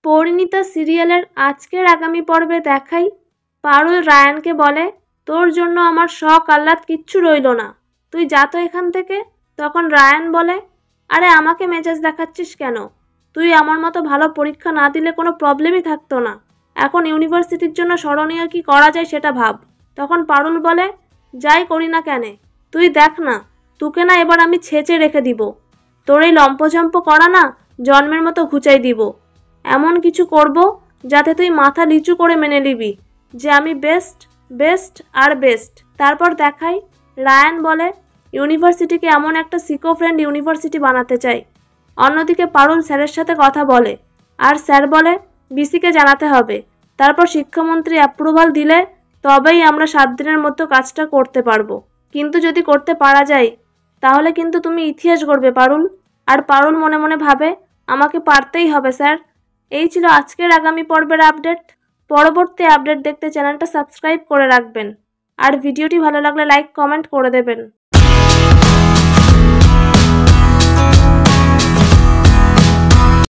পরিণীতা সিরিয়ালের আজকের আগামী পর্বে দেখাই পারুল রায়ানকে বলে, তোর জন্য আমার শখ আহ্লাদ কিচ্ছু রইল না, তুই যা তো এখান থেকে। তখন রায়ান বলে, আরে আমাকে মেজাজ দেখাচ্ছিস কেন? তুই আমার মতো ভালো পরীক্ষা না দিলে কোনো প্রবলেমই থাকতো না। এখন ইউনিভার্সিটির জন্য স্মরণীয় কি করা যায় সেটা ভাব। তখন পারুল বলে, যাই করি না কেন, তুই দেখ না, তোকে না এবার আমি ছেঁচে রেখে দিব। তোর এই লম্পঝম্প করা না জন্মের মতো ঘুচাই দিব। এমন কিছু করব যাতে তুই মাথা নিচু করে মেনে নিবি যে আমি বেস্ট বেস্ট আর বেস্ট। তারপর দেখাই রায়ান বলে, ইউনিভার্সিটিকে এমন একটা সিকো ফ্রেন্ড ইউনিভার্সিটি বানাতে চাই। অন্যদিকে পারুল স্যারের সাথে কথা বলে, আর স্যার বলে বিসিকে জানাতে হবে। তারপর শিক্ষামন্ত্রী অ্যাপ্রুভাল দিলে তবেই আমরা 7 দিনের মধ্যে কাজটা করতে পারবো। কিন্তু যদি করতে পারা যায় তাহলে কিন্তু তুমি ইতিহাস গড়বে পারুল। আর পারুল মনে মনে ভাবে, আমাকে পারতেই হবে স্যার। এই ছিল আজকের আগামী পর্বের আপডেট। পরবর্তী আপডেট দেখতে চ্যানেলটা সাবস্ক্রাইব করে রাখবেন। আর ভিডিওটি ভালো লাগলে লাইক কমেন্ট করে দেবেন।